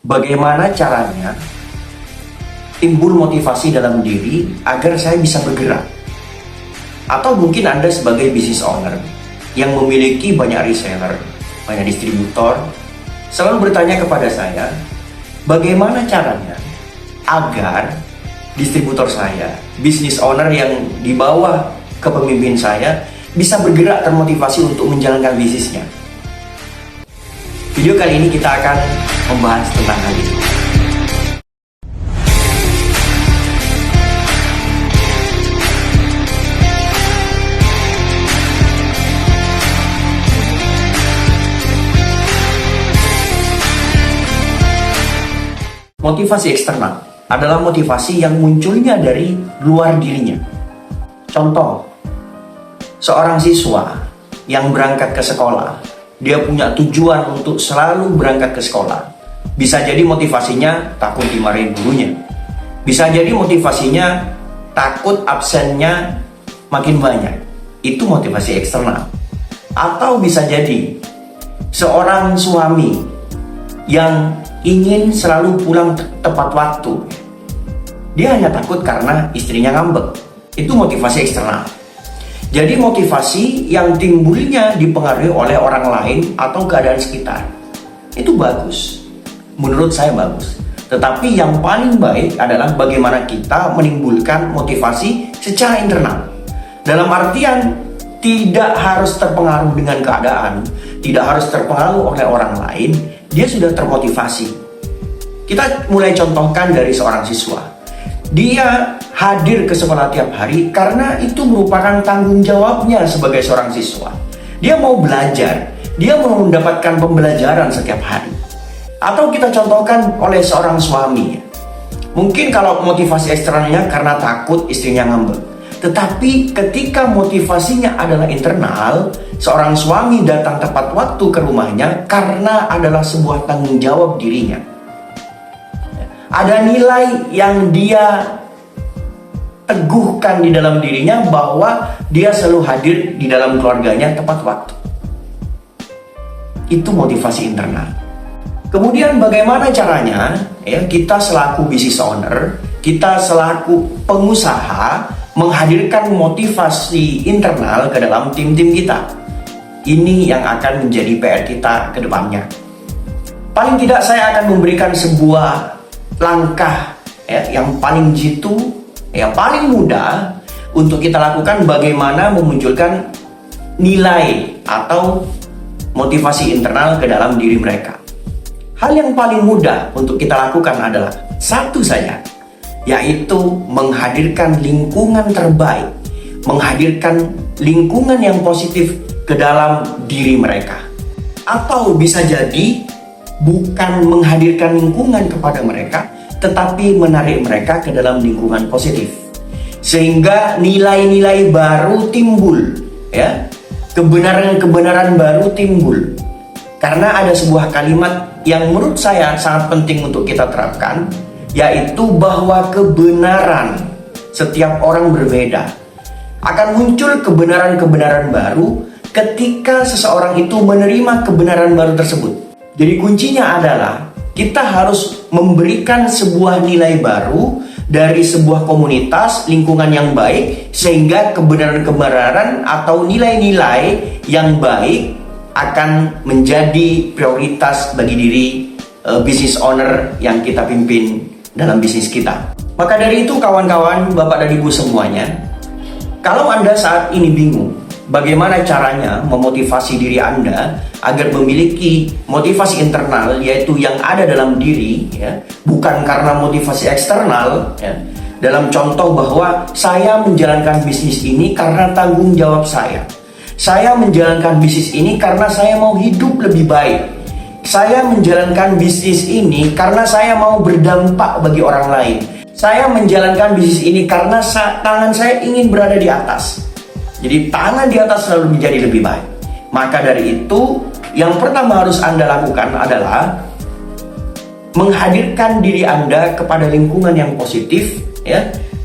Bagaimana caranya timbul motivasi dalam diri agar saya bisa bergerak? Atau mungkin Anda sebagai business owner yang memiliki banyak reseller, banyak distributor, selalu bertanya kepada saya, bagaimana caranya agar distributor saya, business owner yang di bawah kepemimpinan saya bisa bergerak termotivasi untuk menjalankan bisnisnya. Video kali ini kita akan membahas tentang hal itu. Motivasi eksternal adalah motivasi yang munculnya dari luar dirinya. Contoh, seorang siswa yang berangkat ke sekolah, dia punya tujuan untuk selalu berangkat ke sekolah. Bisa jadi motivasinya takut dimarahin gurunya. Bisa jadi motivasinya takut absennya makin banyak. Itu motivasi eksternal. Atau bisa jadi seorang suami yang ingin selalu pulang tepat waktu. Dia hanya takut karena istrinya ngambek. Itu motivasi eksternal. Jadi motivasi yang timbulnya dipengaruhi oleh orang lain atau keadaan sekitar. Itu bagus. Menurut saya bagus. Tetapi yang paling baik adalah bagaimana kita menimbulkan motivasi secara internal. Dalam artian tidak harus terpengaruh dengan keadaan, tidak harus terpengaruh oleh orang lain, dia sudah termotivasi. Kita mulai contohkan dari seorang siswa. Dia hadir ke sekolah tiap hari karena itu merupakan tanggung jawabnya sebagai seorang siswa. Dia mau belajar, dia mau mendapatkan pembelajaran setiap hari. Atau kita contohkan oleh seorang suami. Mungkin kalau motivasi eksternalnya karena takut istrinya ngambek. Tetapi ketika motivasinya adalah internal, seorang suami datang tepat waktu ke rumahnya karena adalah sebuah tanggung jawab dirinya. Ada nilai yang dia teguhkan di dalam dirinya bahwa dia selalu hadir di dalam keluarganya tepat waktu. Itu motivasi internal. Kemudian bagaimana caranya kita selaku business owner, kita selaku pengusaha menghadirkan motivasi internal ke dalam tim-tim kita. Ini yang akan menjadi PR kita ke depannya. Paling tidak saya akan memberikan sebuah langkah yang paling jitu, yang paling mudah untuk kita lakukan bagaimana memunculkan nilai atau motivasi internal ke dalam diri mereka. Hal yang paling mudah untuk kita lakukan adalah satu saja, yaitu menghadirkan lingkungan terbaik, menghadirkan lingkungan yang positif ke dalam diri mereka. Atau bisa jadi bukan menghadirkan lingkungan kepada mereka, tetapi menarik mereka ke dalam lingkungan positif. Sehingga nilai-nilai baru timbul, kebenaran-kebenaran baru timbul. Karena ada sebuah kalimat yang menurut saya sangat penting untuk kita terapkan, yaitu bahwa kebenaran setiap orang berbeda. Akan muncul kebenaran-kebenaran baru ketika seseorang itu menerima kebenaran baru tersebut. Jadi kuncinya adalah kita harus memberikan sebuah nilai baru dari sebuah komunitas, lingkungan yang baik, sehingga kebenaran-kebenaran atau nilai-nilai yang baik akan menjadi prioritas bagi diri business owner yang kita pimpin dalam bisnis kita. Maka dari itu kawan-kawan, Bapak dan Ibu semuanya, kalau Anda saat ini bingung bagaimana caranya memotivasi diri Anda agar memiliki motivasi internal, yaitu yang ada dalam diri, bukan karena motivasi eksternal. Dalam contoh bahwa saya menjalankan bisnis ini karena tanggung jawab saya. Saya menjalankan bisnis ini karena saya mau hidup lebih baik. Saya menjalankan bisnis ini karena saya mau berdampak bagi orang lain. Saya menjalankan bisnis ini karena tangan saya ingin berada di atas. Jadi tangan di atas selalu menjadi lebih baik. Maka dari itu, yang pertama harus Anda lakukan adalah menghadirkan diri Anda kepada lingkungan yang positif,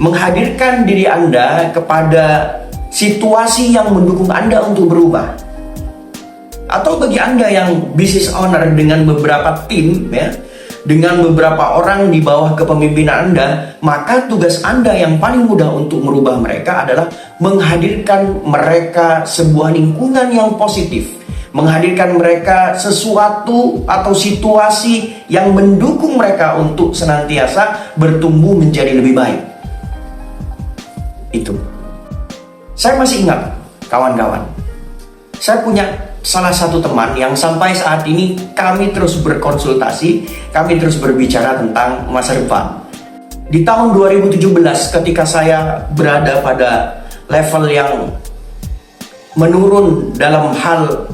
menghadirkan diri Anda kepada situasi yang mendukung Anda untuk berubah. Atau bagi Anda yang business owner dengan beberapa tim, dengan beberapa orang di bawah kepemimpinan Anda, maka tugas Anda yang paling mudah untuk merubah mereka adalah menghadirkan mereka sebuah lingkungan yang positif, menghadirkan mereka sesuatu atau situasi yang mendukung mereka untuk senantiasa bertumbuh menjadi lebih baik. Itu. Saya masih ingat, kawan-kawan, saya punya salah satu teman yang sampai saat ini kami terus berkonsultasi, kami terus berbicara tentang masa depan. Di tahun 2017 ketika saya berada pada level yang menurun dalam hal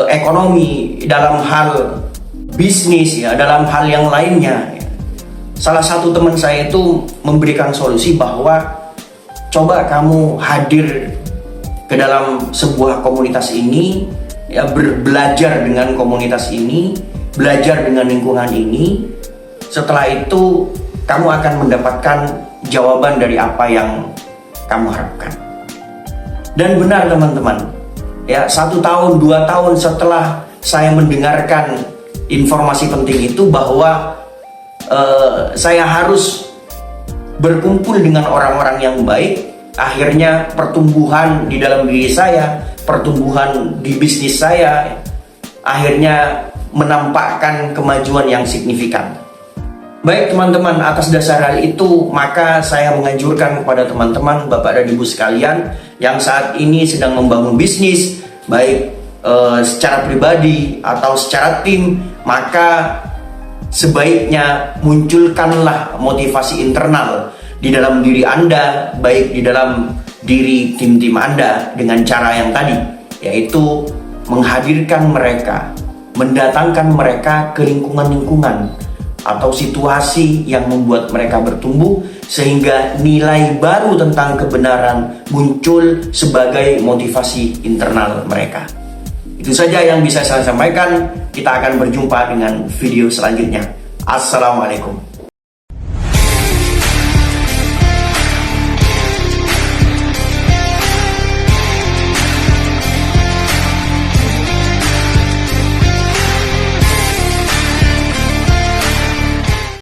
ekonomi, dalam hal bisnis, ya, dalam hal yang lainnya, ya. Salah satu teman saya itu memberikan solusi bahwa coba kamu hadir ke dalam sebuah komunitas ini, ya, belajar dengan komunitas ini, belajar dengan lingkungan ini. Setelah itu kamu akan mendapatkan jawaban dari apa yang kamu harapkan. Dan benar teman-teman, ya, 1 tahun, 2 tahun setelah saya mendengarkan informasi penting itu bahwa saya harus berkumpul dengan orang-orang yang baik, akhirnya pertumbuhan di dalam diri saya, pertumbuhan di bisnis saya, akhirnya menampakkan kemajuan yang signifikan. Baik teman-teman, atas dasar hal itu, maka saya menganjurkan kepada teman-teman, Bapak dan Ibu sekalian, yang saat ini sedang membangun bisnis, baik secara pribadi atau secara tim, maka sebaiknya munculkanlah motivasi internal di dalam diri Anda, baik di dalam diri tim-tim Anda, dengan cara yang tadi, yaitu menghadirkan mereka, mendatangkan mereka ke lingkungan-lingkungan atau situasi yang membuat mereka bertumbuh, sehingga nilai baru tentang kebenaran muncul sebagai motivasi internal mereka. Itu saja yang bisa saya sampaikan. Kita akan berjumpa dengan video selanjutnya. Assalamualaikum.